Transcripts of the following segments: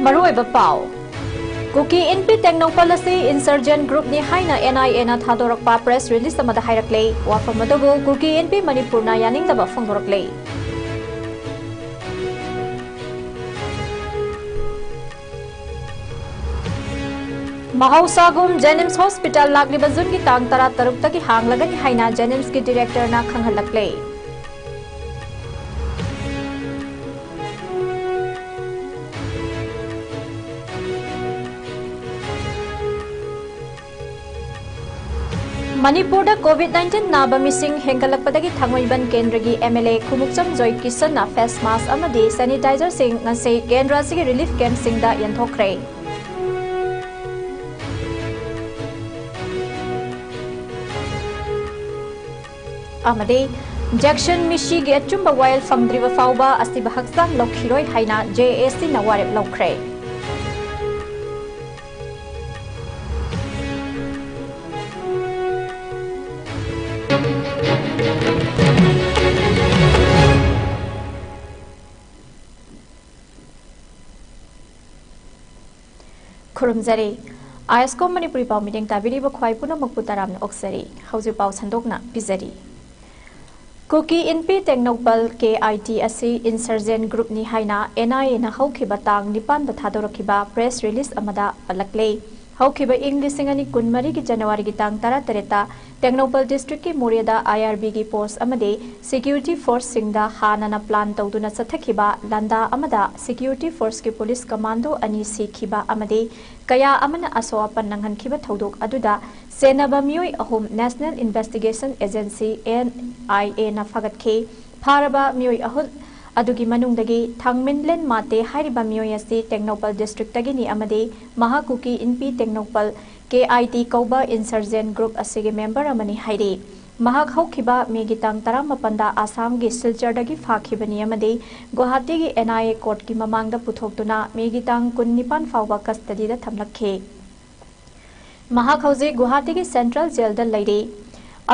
Maruiba Pau Kuki NP Technopal asi insurgent group ni haina NIA na thadorakpa press release amada hairakle wafamadobu Kuki NP Manipur na yaningdaba phongdorakle Mahausagum Jenims Hospital lagliba jungi tang tara taruk taki hanglagani haina Jenims ki director na khanghalakle Manipur da COVID-19 naba mising hengalakpadagi thangmoiban kendra gi MLA Khumukcham Joy Kisan na face mask amadi sanitizer sing ngase kendra sigi relief camp sing da yanthokre amadi Jackson Mishi gi achumba wild famdriba fauba asiba haksang lokhiroi haina JSC na warep lokre Kurumzari ISCOM MANIPURI pau meeting tabiri ba khwai puna makputaram na oksari hauji pau sandokna bizari Kuki NP Technopal KIT asi insurgent group ni haina NIA na haukiba tang nipan da thadorakiba press release amada palakle haukiba English singani kunmari ki January ki tang tara tereta Technopal district ki Moriada IRB ki post amade security force singda hanana plan tawduna sathakiba landa amada security force ki police commando ani sikhiba amade kaya amana asoapan nanghan khiba thodok aduda senaba mioi ahum National Investigation Agency NIA na fagatke pharaba mioi ahul adugi manungdagi thangminlen mate hairiba mioi asi Technopal district tagini amade Mahakuki NP Technopal KIT Kauba insurgent group asigi member amani hairi mahak haukiba megitang taramapanda Assam gi Silchardagi phakibani amade Guwahati gi NIA court ki mamangda puthoktuna megitang 19 fawba custody da thamlakhe mahak hauji Guwahati gi central jail da lairi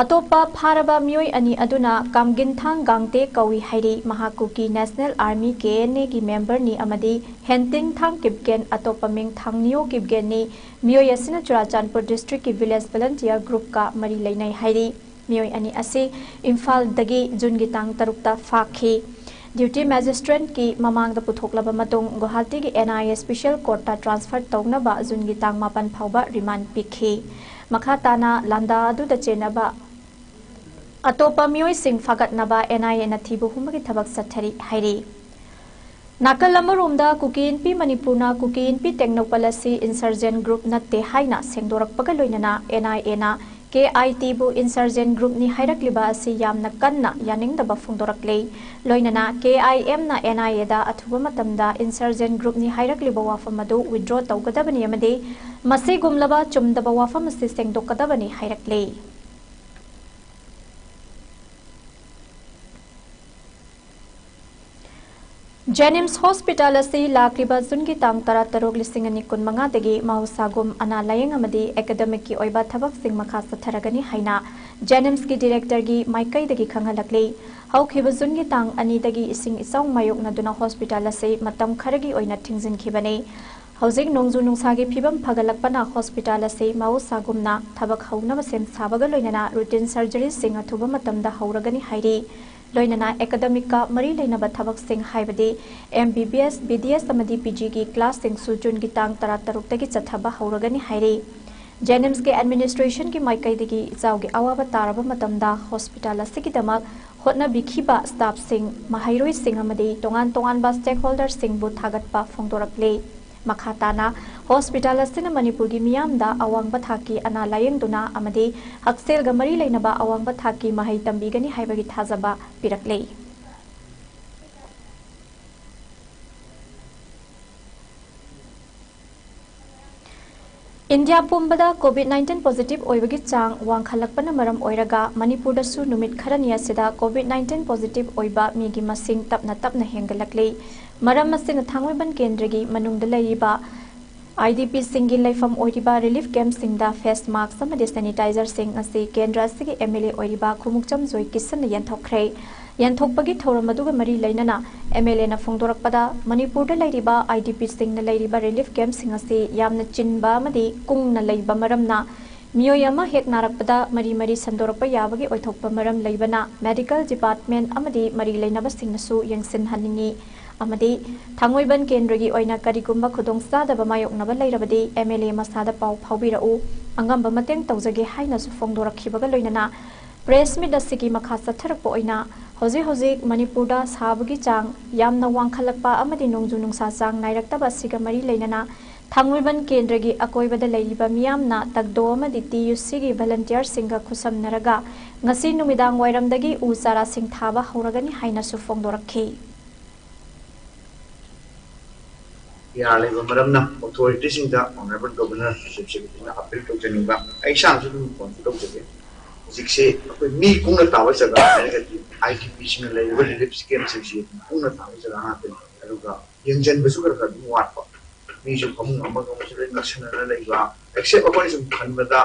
atopa pharaba mioi ani aduna kamginthang gangte kawi hairi Mahakuki National Army KNA gi member ni amadi henting thang kipgen atopa ming thangniyo kipgen ni mioi asina Churachandpur district ki village volunteer group ka mari leinai hairi mioi ani asi Imphal dagi jungi tang tarukta fakhi duty magistrate ki mamang da puthoklaba matung Guwahati gi NIA special court ta transfer tawnaba jungi tang mapan phawba remand pikhi makhatana landa adu da chenaba atopa mioi sing fagatnaba NIA na thibu humagi thabak sathari hairi nakal amaromda Kuki NP Manipurna Kuki NP Technopal asi insurgent group natte haina sengdorakpaga loinana NIA na KIT bu insurgent group ni hairakliba asi yamna kanna yaningdaba phungdorakle loinana KIM na NIA da athuba matamda insurgent group ni hairakliba wafam adu withdraw tawgadabani amade masi gumlaba chumdaba wafam asi sengdokadabani hairakle Jenims Hospital asi lakriba jungi tang tara tarok lising ani kun manga dagi mahusagum ana layeng amadi academic ki oiba thabak sing makha satharagani haina Jenims ki director gi maikai dagi khanghalakle haukhiba jungi tang ani dagi ising isong mayok na duna hospital asi matam kharagi oina thingjin khibane Housing nongju nungsagi phibam phagalakpana hospital asi mahusagumna thabak hauna basem sabaga loinana routine surgery sing athuba matamda hauragani hairi loinana academic ka mari leinaba thabak sing haibadi MBBS BDS amadi PG ki class sing sujun gi tang tara taruk tagi chathaba hauragani hairi Jenims ke administration ki maikai dagi chaw gi awaba taraba matamda hospital asigi damak hotna bikhiba staff sing mahairoi sing amadi tongan ba stakeholders sing bu thagatpa phongdorakle makhatana hospital asina Manipur gi miyamda awangba thaki ana layengduna amadi haksel ga mari leinaba awangba thaki mahai tambigani haibagi thajaba pirakle India pumbada COVID-19 positive oibagi chang wangkhalakpana maram oiraga Manipur da su numit kharania sida COVID-19 positive oiba migi masing tapna hengalakle maram masina thangweban kendragi manungda laiba IDP singi laifam oiriba relief camp singda face mask samadi sanitizer sing asi kendra sigi MLA oiriba Khumukcham Joy Kisan yanthokre ꯌꯥꯟꯊꯣꯛꯄꯒꯤ ꯊꯧꯔꯝ ꯑꯗꯨꯒ ꯃꯔꯤ ꯂꯩꯅꯅ MLA na ꯐꯣꯡꯗꯣꯔꯛꯄꯗ ꯃꯅꯤꯄꯨꯔꯗ ꯂꯩꯔꯤꯕ IDP ꯁꯤꯡꯅ ꯂꯩꯔꯤꯕ relief ꯀꯦꯝꯞꯁꯤꯡ ꯑꯁꯤ ꯌꯥꯝꯅ ꯆꯤꯟꯕ ꯑꯃꯗꯤ ꯀꯨꯡꯅ ꯂꯩꯕ ꯃꯔꯝꯅ ꯃꯤꯑꯣꯏ ꯑꯃ ꯍꯦꯛ ꯅꯥꯔꯛꯄꯗ ꯃꯔꯤ ꯁꯟꯗꯣꯔꯛꯄ ꯌꯥꯕꯒꯤ ꯑꯣꯏꯊꯣꯛꯄ ꯃꯔꯝ ꯂꯩꯕꯅ ꯃꯦꯗꯤꯀꯦꯜ ꯗꯤꯄꯥꯔꯠꯃꯦꯟꯠ ꯑꯃꯗꯤ ꯃꯔꯤ ꯂꯩꯅꯕꯁꯤꯡꯅꯁꯨ ꯌꯦꯡꯁꯤꯟꯍꯟꯅꯤꯡꯉꯤ ꯑꯃꯗꯤ ꯊꯥꯡꯃꯩꯕꯟ ꯀꯦꯟꯗ꯭ꯔꯒꯤ ꯑꯣꯏꯅ ꯀꯔꯤꯒꯨꯝꯕ ꯈꯨꯗꯣꯡꯆꯥꯗꯕ ꯃꯥꯌꯣꯛꯅꯕ ꯂꯩꯔꯕꯗꯤ MLA ꯃꯁꯥꯗ ꯄꯥꯎ ꯐꯥꯎꯕꯤꯔꯛꯎ ꯑꯉꯝꯕ ꯃꯇꯦꯡ ꯇꯧꯖꯒꯦ ꯍꯥꯏꯅꯁꯨ ꯐꯣꯡꯗꯣꯔꯛꯈꯤꯕꯒ ꯂꯣꯏꯅꯅ ꯄ꯭ꯔꯦꯁ ꯃꯤꯠ ꯑꯁꯤꯒꯤ ꯃꯈꯥ ꯆꯠꯊꯔꯛꯄ ꯑꯣꯏꯅ ꯍꯧꯖꯤꯛ ꯃꯅꯤꯄꯨꯔꯗ ꯁꯥꯕꯒꯤ ꯆꯥꯡ ꯌꯥꯝꯅ ꯋꯥꯡꯈꯠꯂꯛꯄ ꯑꯃꯗꯤ ꯅꯣꯡꯖꯨ ꯅꯨꯡꯁꯥ ꯆꯥꯡ ꯅꯥꯏꯔꯛꯇꯕ ꯑꯁꯤꯒ ꯃꯔꯤ ꯂꯩꯅꯅ ꯊꯥꯡꯃꯩꯕꯟ ꯀꯦꯟꯗ꯭ꯔꯒꯤ ꯑꯀꯣꯏꯕꯗ ꯂꯩꯔꯤꯕ ꯃꯤꯌꯥꯝꯅ ꯇꯛꯗꯣ ꯑꯃꯗꯤ TUCꯒꯤ ꯚꯂꯟꯇꯤꯌꯔꯁꯤꯡꯒ ꯈꯨꯠꯁꯝꯅꯔꯒ ꯉꯁꯤ ꯅꯨꯃꯤꯗꯥꯡ ꯋꯥꯏꯔꯝꯗꯒꯤ ꯎ ꯆꯥꯔꯥꯁꯤꯡ ꯊꯥꯕ ꯍꯧꯔꯒꯅꯤ ꯍꯥꯏꯅꯁꯨ ꯐꯣꯡꯗꯣꯔꯛꯈꯤ ꯌꯥꯔꯤꯕ ꯃꯔꯝꯅ ꯑꯣꯊꯣꯔꯤꯇꯤꯁꯤꯡꯗ ꯑꯣꯅꯔꯦꯕꯜ ꯒꯚꯔꯅꯔ ꯆꯤꯐ ꯁꯦꯀ꯭ꯔꯦꯇꯔꯤꯅ ꯑꯄꯤꯜ ꯇꯧꯖꯅꯤꯡꯕ ꯑꯩ ꯏꯁꯥꯅꯁꯨ ꯑꯗꯨꯝ ꯐꯣꯟ ꯇꯧꯖꯒꯦ ꯍꯧꯖꯤꯛꯁꯦ ꯑꯩꯈꯣꯏ ꯃꯤ ꯀꯨꯡꯅ ꯇꯥꯕ ꯖꯒꯥ ꯍꯥꯏꯔꯒꯗꯤ IDPꯁꯤꯡꯅ ꯂꯩꯔꯤꯕ ꯔꯤꯂꯤꯐ ꯀꯦꯝꯞꯁꯤꯡꯁꯤ ꯀꯨꯡꯅ ꯇꯥꯕ ꯖꯒꯥ ꯉꯥꯛꯇꯅꯤ ꯑꯗꯨꯒ ꯌꯦꯡꯁꯤꯟꯕꯁꯨ ꯈꯔ ꯑꯗꯨꯝ ꯋꯥꯠꯄ ꯃꯤꯁꯨ ꯐꯃꯨꯡ ꯑꯃꯒ ꯑꯃꯁꯨ ꯂꯣꯏ ꯅꯛꯁꯟꯅꯅ ꯂꯩꯕ ꯑꯦꯛꯁꯦꯞ ꯑꯩꯈꯣꯏꯅ ꯁꯨꯝ ꯈꯟꯕꯗ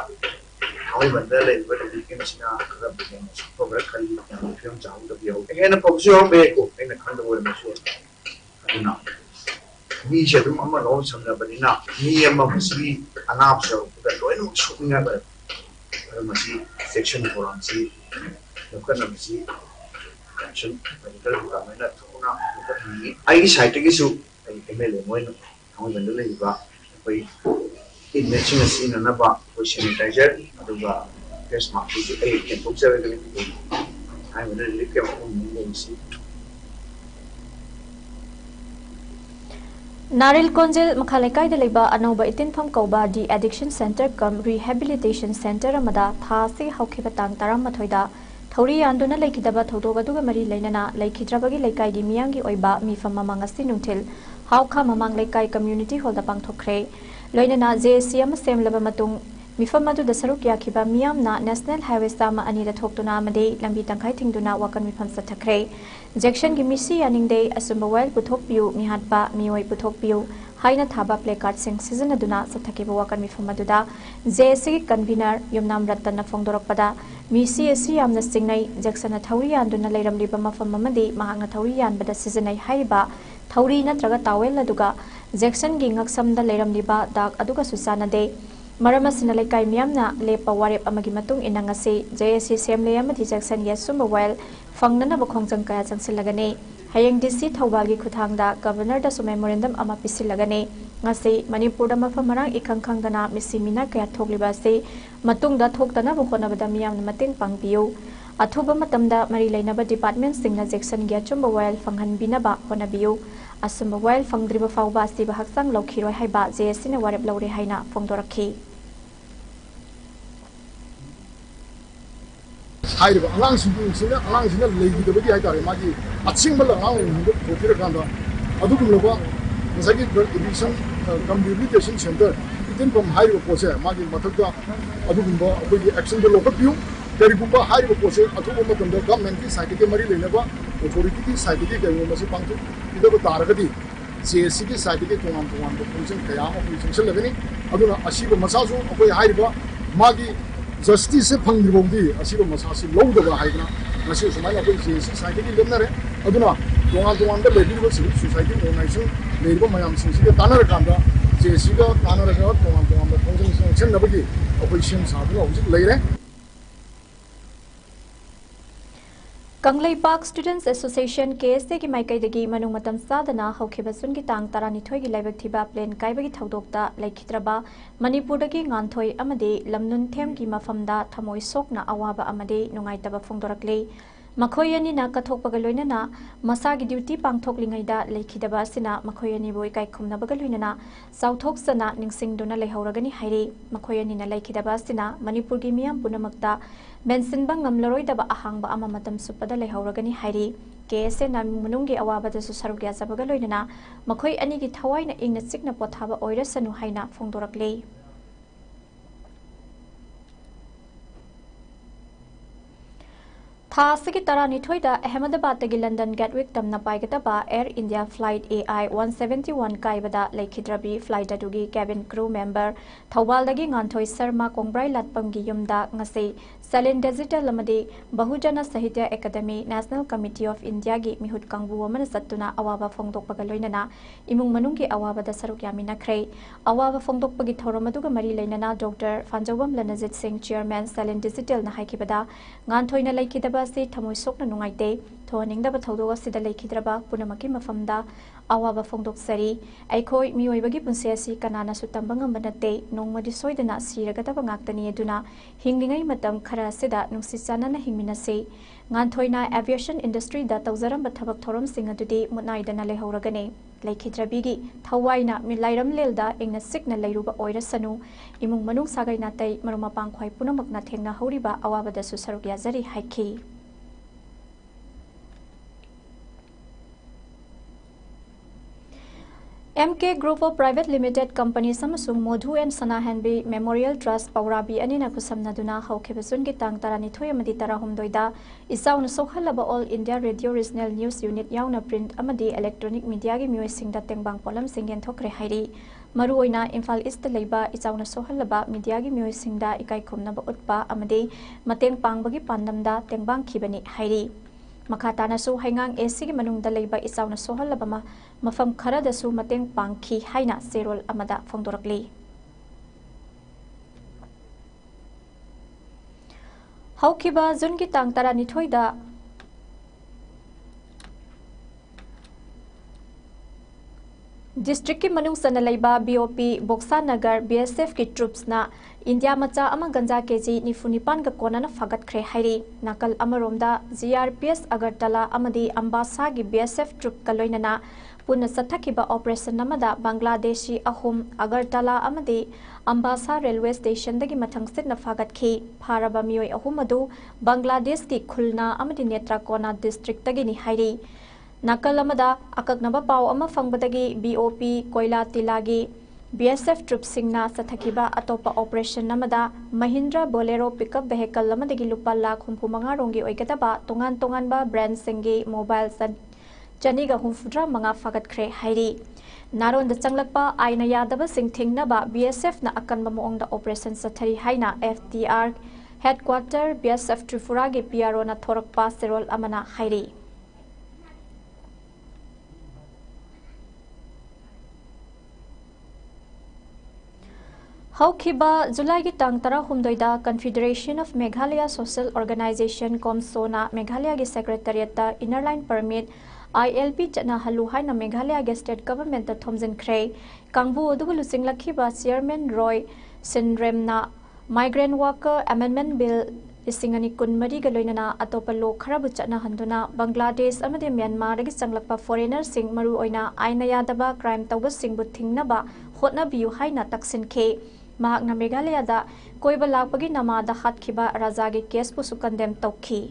ꯊꯥꯡꯃꯩꯕꯟꯗ ꯂꯩꯔꯤꯕ ꯔꯤꯂꯤꯐ ꯀꯦꯝꯞꯁꯤꯅ ꯈꯔ ꯍꯦꯟꯅ ꯁꯣꯛꯄ ꯈꯜꯂꯤ ꯌꯥꯝꯅ ꯐꯤꯕꯝ ꯆꯥꯍꯧꯗꯕ ꯌꯥꯎꯏ ꯍꯦꯟꯅ ꯐꯕꯁꯨ ꯌꯥꯎꯔꯝꯕ ꯌꯥꯏꯀꯣ ꯑꯩꯅ ꯈꯟꯗꯕ ꯑꯣꯏꯔꯝꯕꯁꯨ ꯑꯗꯨꯅ ꯃꯤꯁꯦ ꯑꯗꯨꯝ ꯑꯃꯒ ꯑꯃ ꯁꯝꯅꯕꯅꯤꯅ ꯃꯤ ꯑꯃ ꯃꯁꯤꯒꯤ ꯑꯅꯥꯕ ꯌꯥꯎꯔꯛꯄꯗ ꯂꯣꯏꯅꯃꯛ ꯁꯣꯛꯅꯤꯡꯉꯥꯏ ꯑꯣꯏꯔꯛꯄ ꯃꯁꯤ ꯆꯦꯛꯁꯤꯟ ꯊꯧꯔꯥꯡꯁꯤ ꯂꯧꯈꯠꯅꯕꯁꯤ ꯀꯟꯁꯔꯟ ꯃꯦꯗꯤꯀꯦꯜ ꯗꯤꯄꯥꯔꯠꯃꯦꯟꯠꯅ ꯊꯨꯅ ꯂꯧꯈꯠꯍꯟꯅꯤꯡꯉꯤ ꯑꯩꯒꯤ ꯁꯥꯏꯠꯇꯒꯤꯁꯨ ꯑꯩ MLA ꯃꯣꯏꯅ ꯊꯥꯡꯃꯩꯕꯟꯗ ꯂꯩꯔꯤꯕ ꯑꯩꯈꯣꯏ ꯏꯟꯃꯦꯠꯁꯤꯡꯅ ꯁꯤꯖꯤꯟꯅꯅꯕ ꯑꯩꯈꯣꯏ ꯁꯦꯅꯤꯇꯥꯏꯖꯔ ꯑꯗꯨꯒ ꯐꯦꯁ ꯃꯥꯛꯁꯤꯁꯨ ꯑꯩ ꯌꯦꯟꯊꯣꯛꯆꯔꯒꯅꯤ ꯍꯥꯏꯕꯅ ꯔꯤꯂꯤꯐ ꯀꯦꯝꯞ ꯑꯃꯁꯤ Naril Konjel Makhalaikai Leba Anoba Itinfam Koba Di Addiction Center Cum Rehabilitation Center Amada Thasi Haukibatang Taramathoida Thori Anduna Laikidaba Thodogaduga Mari Lenana Laikidrabagi Laikai Gi Miyangi Oiba Mifam Mamangasi Nuntil Hauka Mamang Laikai Community Hall the Pangthokre Loinana JCM Sem Laba Matung Mifamadu the Saruk Yakiba Miyamna National Highway Sama Anida Toktuna Made Lambi Tangkai Tingduna Wakan Mifam Satakre Jackson Gimisi Aning Day Asumawel Puthokpiu Mihatpa Mioi Puthokpiu Haina Thaba Placard Sing Season Aduna Satakiba Wakan Mifamaduda JC Convener Yumnam Ratana Fongdorokpada Misi Asi Amna Singnai Jackson Athauri Anduna Lairam Liba Mafam Mamadi Mahanga Thauri Bada Seasonai Haiba Thauri Natraga Tawel Aduga Jackson Gingaksam the Lairam Liba Dak Aduga Susana Day Maramasina Laikai Miamna Lepa Warep Amagi Matung Inangasi JSC Semle Amati Jackson Yasuma Well Fangnana Bakhongjang Kaya Changsilagane Hayang DC Thawbalgi Kuthangda Governor da Memorandum Ama Pisilagane Ngasi Manipur da Mafamarang Ikangkangdana Misimina Kaya Thogliba se Matungda Thoktana Bukhonabada Miamna Mating Pangpiu Athuba Matamda Mari Lainaba Department Singna Jackson Gyachumba Well Fanghanbinaba Honabiu Asumba Well Fangdriba Fauba Siba Haksang Lokhiroi Haiba JSC na Warep Lore Haina Fongdorakhi 하이르바 알랑신도 알랑신을 레이기도베기 하이다레 마기 아침벌 알랑인도 도피르간다 아두금로바 무사기 에디션 커뮤니케이션 센터 이든 봄 하이르바 포세 마기 마탁다 아두금바 어버기 액션도 로커피우 데리고바 하이르바 포세 아두금 마탐도 government side मरी लेनेबा authority की side के government पांचो इदब तारगदी CSC की side के तोंगाम function कया function लगनी अदुना असीब मसासु अकोय हाइरिबा मागी justice फंगदिबोंदी असीब मसासि लौदबा हाइना नसी सुमाइना अकोय CSC साइड की लेनरे अदुना तोंगाम द लेडिबल सिविल सोसाइटी ऑर्गेनाइजेशन लेरिबा मयाम सिंसिगे तानर कांदा CSC का तानर का तोंगाम फंक्शन छनबगी अकोय सेम साबनो हौजिक लेरे Kanglei Park Students Association KSD ki maikai dagi manung matam sadana haukiba sungi tang taranithoi gi laibak thiba plan kaibagi thodokta laikhitraba Manipur dagi nganthoi amade lamnun them gi mafamda thamoi sokna awaba amade nungaitaba fongdorakle Makhoyani na kathokpaga loinana masagi duty pangthoklingaida laikhidaba sina makhoyani boi kai khumna baga loinana southok sana ningsingduna lehauragani haire makhoyani na laikhidaba sina Manipur gi miyam punamakta Bensinba ngamlaroidaba ahangba ama matam supada lehauragani hairi KSA na munungi awabada su sarugya sabaga loinana makhoi ani gi thawaina ingna sikna pothaba oirasanu haina fongdorakle था सकी तरानिथोइदा अहमदाबाद तगी London Gatwick तमना पाइगतबा Air India flight AI 171 काइबदा लेखिद्रबी flight अदुगी cabin crew member थौबालदगी गांथोई शर्मा कोंग्ब्राई लाटपमगी युमदा ngasi सैलेंट डिजिटल लमदी Bahujan Sahitya academy national committee of India की मिहुत कांगबु अमन सत्तुना अवाबा फोंदोकपगा लोइनना इमुंग मनुंगी अवाबदा सरुक यामिनखरे अवाबा फोंदोकपगी थौरमदुगा मरी लेनना डॉक्टर फांजौबम लनजित सिंह चेयरमैन सैलेंट डिजिटल ना हाइकिबदा गांथोइना लेखिदबा से थमोय सोकना नुंगाइते थोनिंगदबा थौदोग सिदा लेखिद्रबा पुनमकी मफमदा अवाबा फोंदोकसरी अखोय मियोइबगी पुंसे असि कनाना सुतंबा ngamba nate nongmadi soidana siragadaba ngaktani aduna hingingai matam khara sida nungsi chanana hingminase nganthoi aviation industry da tawjaramba thabak thorom sing adudi mutnaidana lehoragane leikhidrabigi thawaina milairam lelda engna sikna leiruba oirasanu imung manung sagai natai maruma pangkhoi punamakna thengna horiba awabada su saruk yazari haiki MK Group of Private Limited Company Samasung Modhu and Sanahanbi Memorial Trust Paurabi Anina Kusamnaduna Haukebasun Gitang Taranitoy Amadi Tarahumdoida Isaun Sohalaba All India Radio Regional News Unit Yauna Print Amadi Electronic Media Gi Muising da Tengbang Polam Singen Thokre Hairi Maruoina Imphal East Leiba Isaun Sohalaba Media Gi Muising da Ikai Kumnaba Utpa Amadi Mateng Pangbagi Pandamda Tengbang Kibani Hairi Makatana su hangang AC ki manung da leiba isauna sohalabama mafam khara da su mateng pangki haina serol amada fongdorakli haukiba jungi tang tarani thoida District की मनुंग सनलैबा BOP बोक्सा नगर BSF की troops ना India मचा अमा गंजा KG निफुनिपान का कोना न फगत खरे हाइरी नकल अमरोमदा GRPS अगरतला अमदी अंबासा की BSF ट्रूप का लोइनना पुन सथकिबा ऑपरेशन नमदा बांग्लादेशी अहुम अगरतला अमदी अंबासा रेलवे स्टेशन दगी मथंगसित न फगत खी फारबा मियोय अहुम अदु बांग्लादेश की खुलना अमदी नेत्राकोना डिस्ट्रिक्ट दगी नि हाइरी Nakal amada akaknaba pau ama fangbadagi BOP koila tilagi BSF troop singna sathakiba atopa operation namada Mahindra Bolero pickup vehicle amadagi lupa lakh humphumanga rongi oigadaba tongan ba brand singi mobile chaniga humfudra manga fagat khre hairi naron da changlakpa aina yadaba sing thingnaba BSF na akanba moongda operation sathari haina FTR headquarter BSF Tripura gi PRO na thorakpa serol amana hairi Haukiba July ki tang tara humdoida Confederation of Meghalaya Social Organization Komsona Meghalaya ki Secretariat ta Inner Line Permit ILP chana halu haina Meghalaya ki State Government ta thomjin khrei kangbu odugulu singlakhiba Chairman Roy Sindremna Migrant Worker Amendment Bill Isingani kunmari ga loinana atopa lo kharabu chana handuna Bangladesh amade Myanmar gi changlakpa foreigner sing maru oina aina yadaba crime tawba singbu thingnaba hotna biu haina taksin khe Mahakna Meghalaya da koiba lakpagi namada hatkhiba rajagi case pu sukandem tawkhi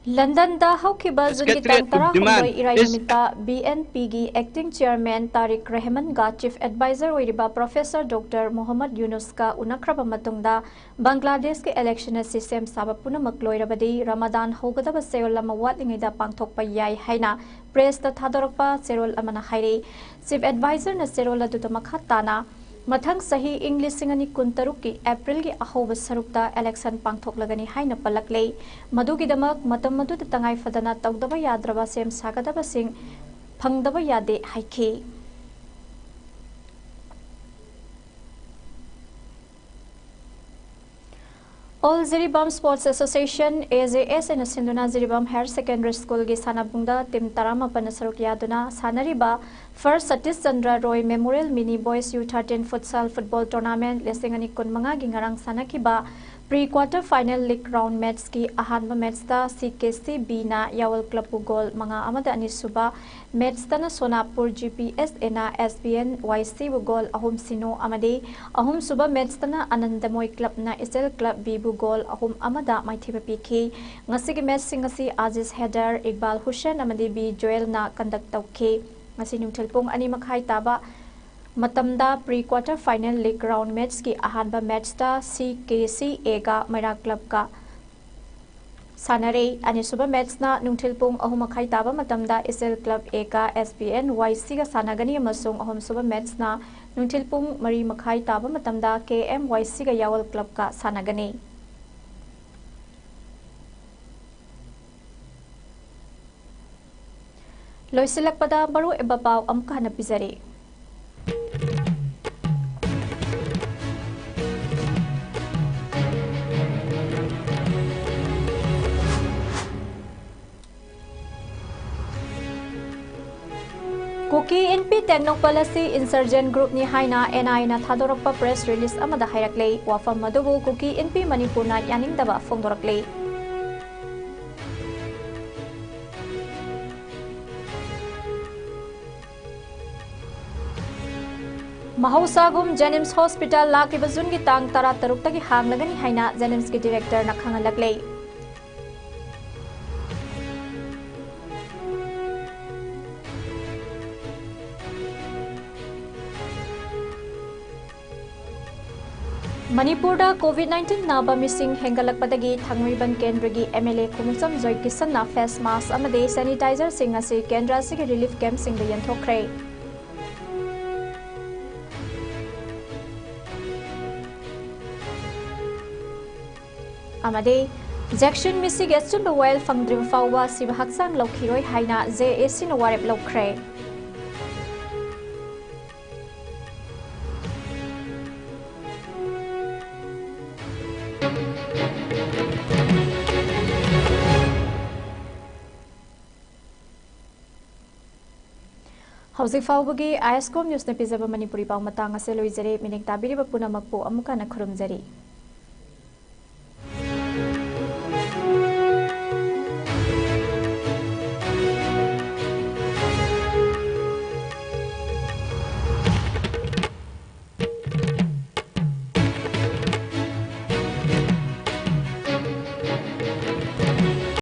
London da haukiba jungi tang tara humdoi irai numita BNP gi acting chairman Tariq Rahman ga chief advisor oiriba Professor Dr. Muhammad Yunus ka unakraba matungda Bangladesh ke election system saba punamak loirabadi Ramadan hogadaba serol lama watlingai da pangthokpa yai haina press ta thadorokpa serol amana hairi chief advisor na serol adu makhatana Mathang sahi English singani kuntaruk ki April ki ahoba sarukta election pangthok lagani haina palaklei madugi damak matam madu tangai fadana tawdaba yadraba sem sagadaba sing phangdaba yade haiki All Ziribam Sports Association AJS and Sinduna Ziribam Higher Secondary School gi sanabungda tim tarama panasaruk yaduna sanariba First Satish Chandra Roy Memorial Mini Boys U13 Futsal Football Tournament lesingani kunmanga gi ngarang sanakiba Pre quarter final league round match ki ahanba match ta CKC B na Yawal Club goal mga amada ani suba match ta na Sonapur GPS na SBN YC goal ahum sino amade ahum suba match ta na Anandamoy Club na SL Club B goal ahum amada maithiba piki ngasi ki match singasi Aziz Header Iqbal Hussain amade B Joel na conduct tawke ngasi nungthelpung ani makhai taba Matamda pre-quarter final league round match की अहानबा match ता CKC A का मैरा club का सानरे अनि सुबह match ना नुंथिलपुंग अहुम मखाई ताबा मतमदा SL club A का SBN YC का सानागनी अमसुंग अहुम सुबह मैच ना नुंथिलपुंग मरी मखाई ताबा मतमदा KM YC का यावल क्लब का सानागनी लोइसिलकपदा बरु एबापाव अमका नपिजरे Kuki NP Technopal asi insurgent group ni haina NI na thadorokpa press release amada hairakle wafam madubu Kuki NP Manipur na yaningdaba phongdorakle Mahausagum Jenims Hospital lakiba jungi tang tara taruk tagi hanglagani haina Jenims ki director na khangalakle Manipur da COVID-19 naba missing hengalakpadagi thangriban kendra gi MLA Kumsam Joy Kisan na face mask amade sanitizer sing ase kendra sig relief camp sing da yanthokre amade Jackson missing gestion the wild fangdrim fawwa siba haksang lokhiroi haina JAC no warep lokre Hauzik Fawbugi ISCOM News na pizaba Manipuri pang matang ase loizare minig tabiri ba punamakpo amuka na khurumjari